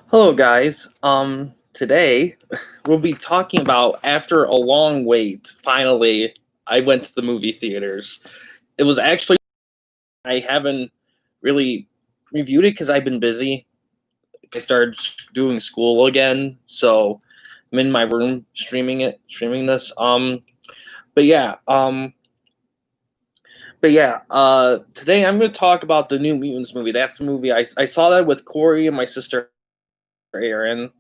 Hello, guys. Today we'll be talking about after a long wait. Finally, I went to the movie theaters. It was actually I haven't really reviewed it because I've been busy. I started doing school again, so I'm in my room streaming this. But yeah, today I'm going to talk about the New Mutants movie. That's the movie I saw that with Corey and my sister Erin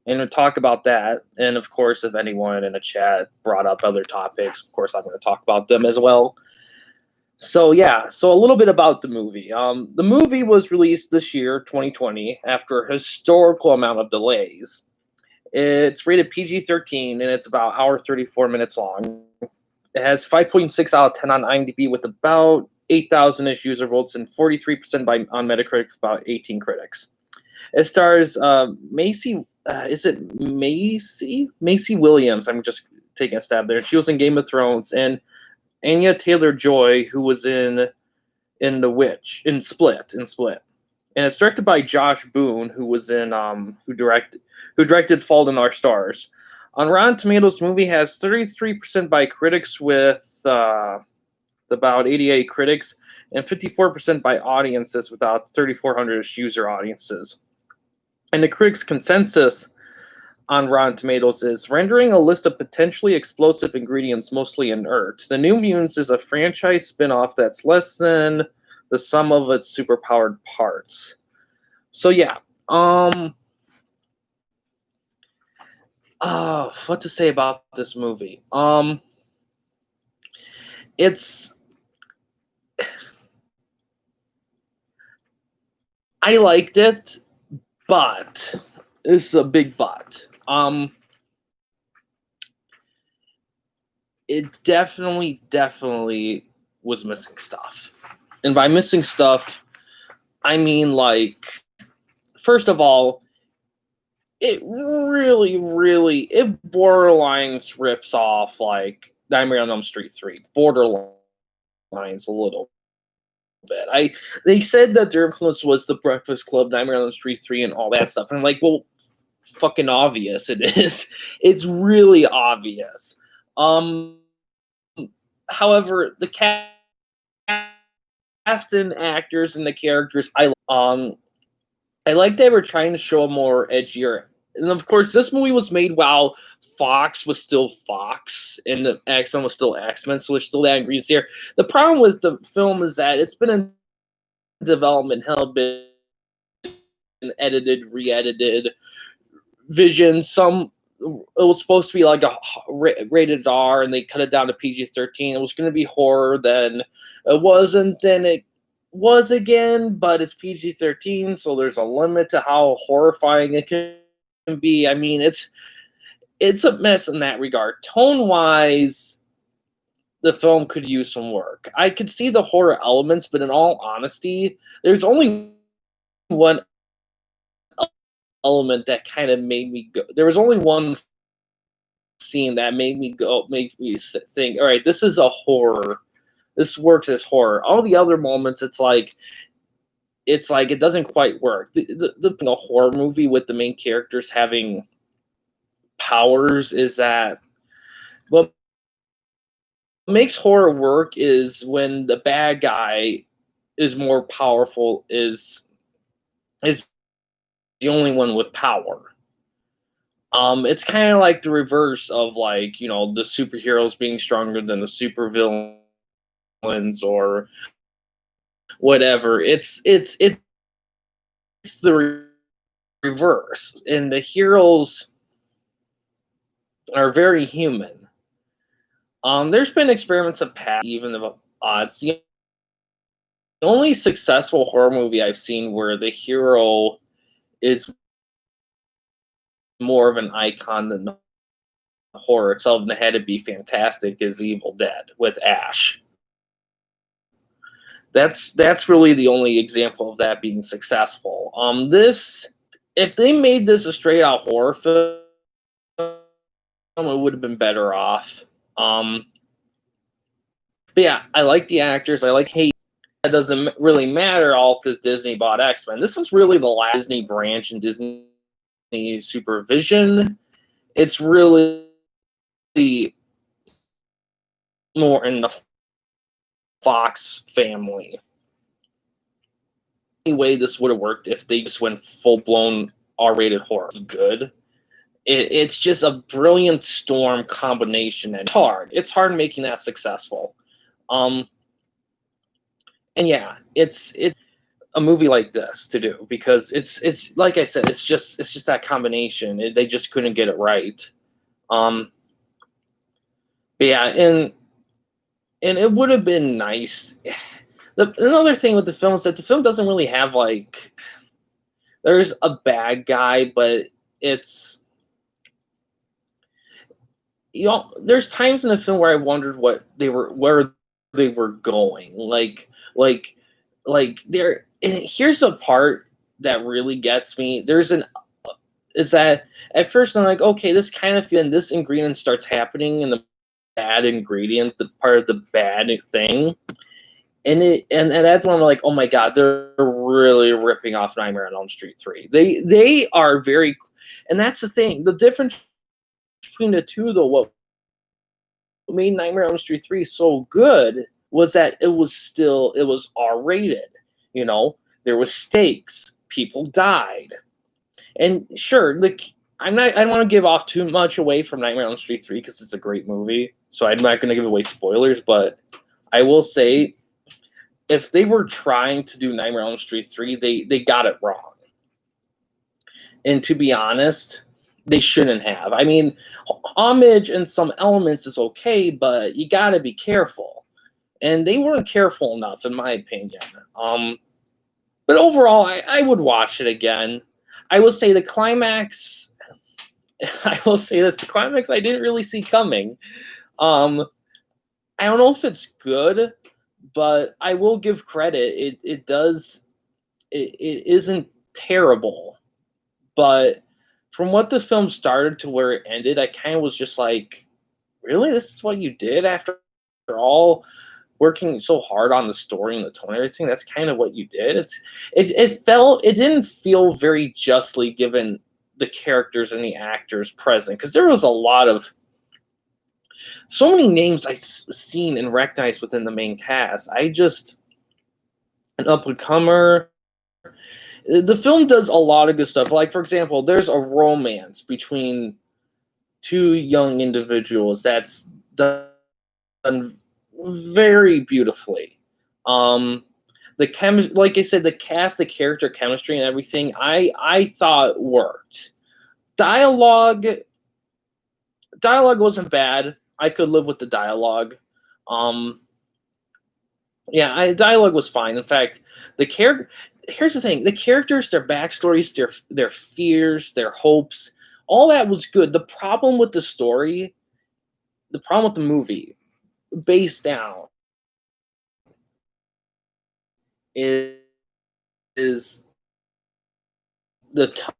and to talk about that. And of course, if anyone in the chat brought up other topics, of course, I'm going to talk about them as well. So a little bit about the movie. The movie was released this year, 2020, after a historical amount of delays. It's rated PG-13 and it's about hour 34 minutes long. It has 5.6 out of 10 on IMDb with about 8,000-ish user votes and 43% on Metacritic with about 18 critics. It stars Macy. Is it Macy? Macy Williams. I'm just taking a stab there. She was in Game of Thrones, and Anya Taylor Joy, who was in The Witch, in Split, and it's directed by Josh Boone, who was in who directed Fault in Our Stars. On Rotten Tomatoes, the movie has 33% by critics with about 88 critics, and 54% by audiences without 3,400 user audiences. And the critics' consensus on Rotten Tomatoes is rendering a list of potentially explosive ingredients mostly inert. The New Mutants is a franchise spin-off that's less than the sum of its superpowered parts. So yeah, what to say about this movie? It's I liked it, but this is a big but. It definitely was missing stuff. And by missing stuff, I mean like first of all, it it borderline rips off like Nightmare on Elm Street 3. Borderlines a little bit. They said that their influence was The Breakfast Club, Nightmare on Elm Street 3 and all that stuff. And I'm like, well, fucking obvious it is. It's really obvious. Um However, the cast and actors and the characters I like they were trying to show a more edgier. And of course, this movie was made while Fox was still Fox and the X Men was still X Men, so there's still that ingredients there. The problem with the film is that it's been in development, hell, been edited, re-edited. Vision, some it was supposed to be like a rated R, and they cut it down to PG-13. It was going to be horror, then it wasn't. Then it was again, but it's PG-13, so there's a limit to how horrifying it can be. I mean, it's a mess in that regard. Tone wise, the film could use some work. I could see the horror elements, but in all honesty, there's only one element that kind of made me go. There was only one scene that made me think, all right, this is a horror. This works as horror. All the other moments, it's like it doesn't quite work. The horror movie with the main characters having powers is that what makes horror work is when the bad guy is more powerful, is the only one with power. It's kind of like the reverse of like the superheroes being stronger than the supervillains or whatever. It's the reverse, and the heroes are very human. There's been experiments of past, even of odds. The only successful horror movie I've seen where the hero is more of an icon than the horror itself, and it had to be fantastic, is Evil Dead with Ash. That's really the only example of that being successful. This if they made this a straight out horror film, it would have been better off. But yeah, I like the actors. I like Hey. doesn't really matter all because Disney bought X-Men. This is really the last Disney branch in Disney supervision. It's really more in the Fox family. Way this would have worked if they just went full-blown R-rated horror. Good. It's just a brilliant storm combination, and it's hard making that successful. And yeah, it's a movie like this to do, because it's like I said, it's just that combination. They just couldn't get it right. But yeah, and it would have been nice. Another thing with the film is that the film doesn't really have, like, there's a bad guy, but it's, there's times in the film where I wondered where they were going. Like there. And here's the part that really gets me. Is that at first I'm like, okay, this kind of, and this ingredient starts happening, and the bad ingredient, the part of the bad thing. And that's when I'm like, oh my god, they're really ripping off Nightmare on Elm Street 3. They are very, and that's the thing. The difference between the two, though, what made Nightmare on Elm Street 3 so good was that it was R-rated. There was stakes, people died, and sure, like, I don't want to give off too much away from Nightmare on Elm Street 3 because it's a great movie, so I'm not going to give away spoilers, but I will say, if they were trying to do Nightmare on Elm Street 3, they got it wrong. And to be honest, they shouldn't have. I mean, homage in some elements is okay, but you got to be careful. And they weren't careful enough, in my opinion. But overall, I would watch it again. I will say the climax, I will say this, the climax I didn't really see coming. I don't know if it's good, but I will give credit. It isn't terrible, but from what the film started to where it ended, I kind of was just like, really, this is what you did after all working so hard on the story and the tone and everything? That's kind of what you did. It didn't feel very justly given the characters and the actors present, because there was a lot of, so many names I've seen and recognized within the main cast. An up-and-comer. The film does a lot of good stuff. Like, for example, there's a romance between two young individuals that's done very beautifully. Like I said, the cast, the character chemistry, and everything, I thought worked. Dialogue wasn't bad. I could live with the dialogue. Dialogue was fine. In fact, here's the thing: the characters, their backstories, their fears, their hopes, all that was good. The problem with the story, the problem with the movie, based down, is the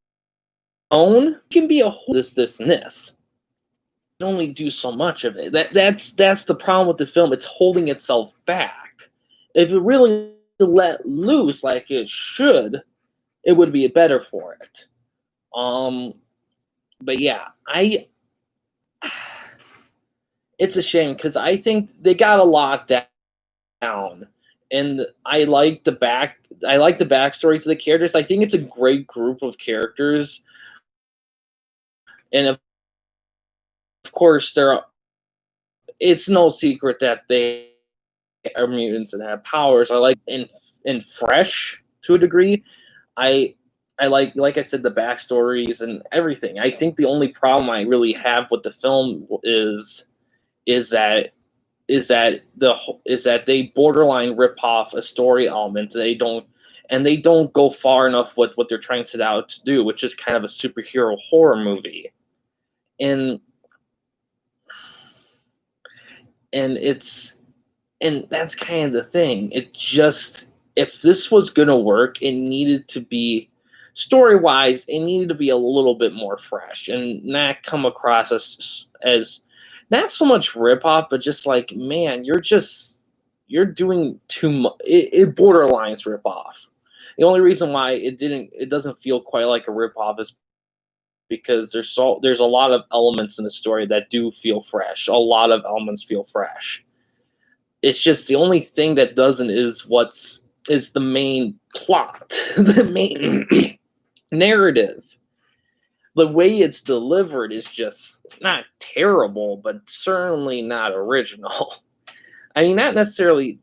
tone. It can be this and this. You can only do so much of it. That's the problem with the film. It's holding itself back. If it really let loose like it should, it would be better for it. But yeah, it's a shame because I think they got a lot down, and I like the backstories of the characters. I think it's a great group of characters, and of course, it's no secret that they are mutants and have powers. I like in fresh to a degree. I like I said, the backstories and everything. I think the only problem I really have with the film is that they borderline rip off a story element. They don't go far enough with what they're trying to set out to do, which is kind of a superhero horror movie. And that's kind of the thing. It just, if this was gonna work, it needed to be, story-wise, it needed to be a little bit more fresh and not come across as not so much rip-off, but just like, man, you're just you're doing too much. It borderlines rip off. The only reason why it doesn't feel quite like a rip off is because there's a lot of elements in the story that do feel fresh. A lot of elements feel fresh. It's just the only thing that doesn't is the main plot, the main narrative. The way it's delivered is just not terrible, but certainly not original. I mean, not necessarily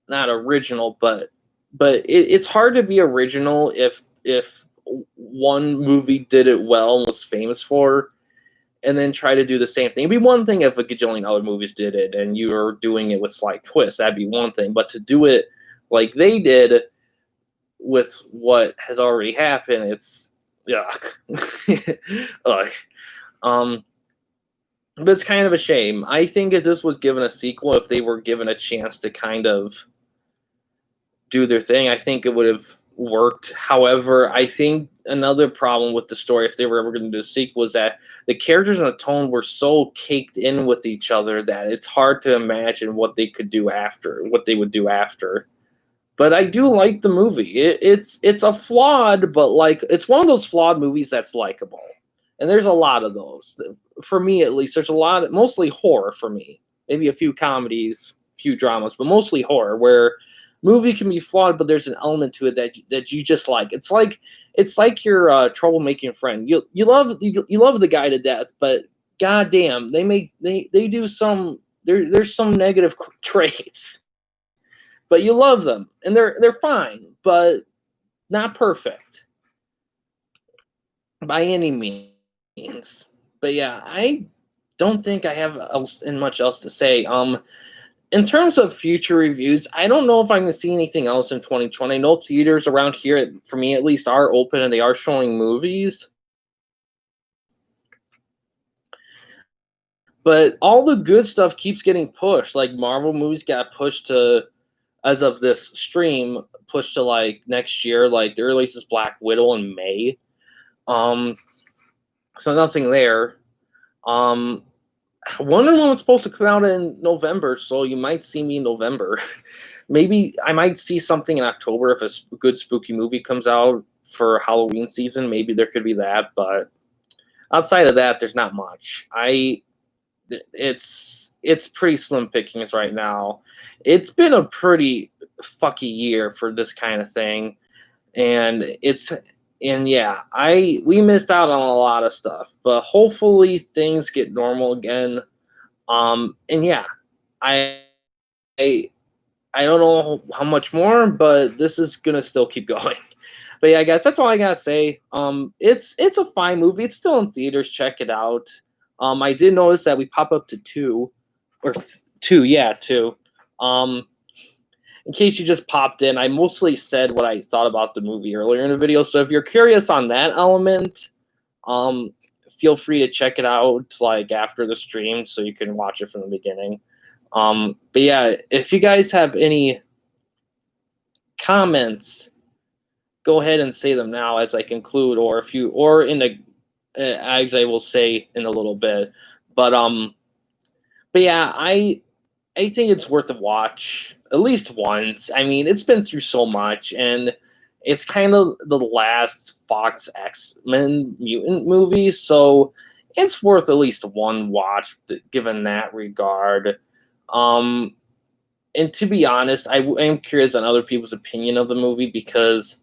not original, but it's hard to be original if one movie did it well and was famous for, and then try to do the same thing. It'd be one thing if a gajillion other movies did it and you were doing it with slight twists. That'd be one thing. But to do it like they did with what has already happened, it's yuck. Ugh. But it's kind of a shame. I think if this was given a sequel, if they were given a chance to kind of do their thing, I think it would have worked. However, I think another problem with the story, if they were ever going to do a sequel, is that the characters and the tone were so caked in with each other that it's hard to imagine what they could do after, what they would do after. But I do like the movie. It's a flawed, but like it's one of those flawed movies that's likable. And there's a lot of those. For me, at least, there's a lot, mostly horror for me. Maybe a few comedies, few dramas, but mostly horror, where movie can be flawed, but there's an element to it that you just like. It's like your troublemaking friend. You love the guy to death, but goddamn, they do some there's some negative traits, but you love them and they're fine, but not perfect by any means. But yeah, I don't think I have much else to say. In terms of future reviews, I don't know if I'm going to see anything else in 2020. I know theaters around here, for me at least, are open and they are showing movies. But all the good stuff keeps getting pushed. Like Marvel movies got pushed to, as of this stream, pushed to like next year. Like the earliest is Black Widow in May. So nothing there. Wonder Woman's supposed to come out in November, so you might see me in November. Maybe I might see something in October if a good spooky movie comes out for Halloween season. Maybe there could be that, but outside of that, there's not much. It's pretty slim pickings right now. It's been a pretty fucky year for this kind of thing, and yeah, we missed out on a lot of stuff, but hopefully things get normal again. And yeah, I don't know how much more, but this is gonna still keep going. But yeah, guys, that's all I gotta say. It's a fine movie. It's still in theaters. Check it out. I did notice that we pop up to two. Yeah, two. In case you just popped in, I mostly said what I thought about the movie earlier in the video. So if you're curious on that element, feel free to check it out like after the stream so you can watch it from the beginning. But yeah, if you guys have any comments, go ahead and say them now as I conclude, or as I will say in a little bit. But yeah, I think it's worth a watch at least once. I mean, it's been through so much, and it's kind of the last Fox X-Men mutant movie, so it's worth at least one watch given that regard. And to be honest, I am curious on other people's opinion of the movie, because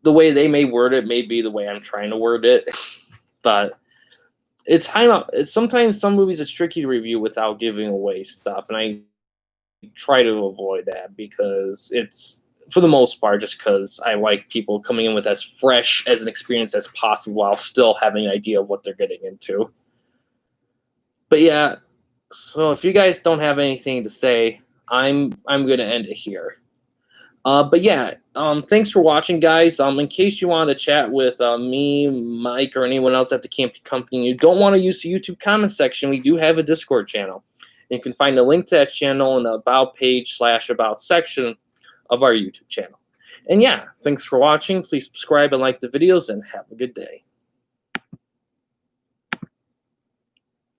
the way they may word it may be the way I'm trying to word it. But it's sometimes some movies it's tricky to review without giving away stuff, and I try to avoid that because it's, for the most part, just because I like people coming in with as fresh as an experience as possible while still having an idea of what they're getting into. But yeah, so if you guys don't have anything to say, I'm gonna end it here. But yeah, thanks for watching, guys. In case you want to chat with me, Mike, or anyone else at the company, you don't want to use the YouTube comment section, we do have a Discord channel. You can find a link to that channel in the About page / About section of our YouTube channel. And yeah, thanks for watching. Please subscribe and like the videos, and have a good day.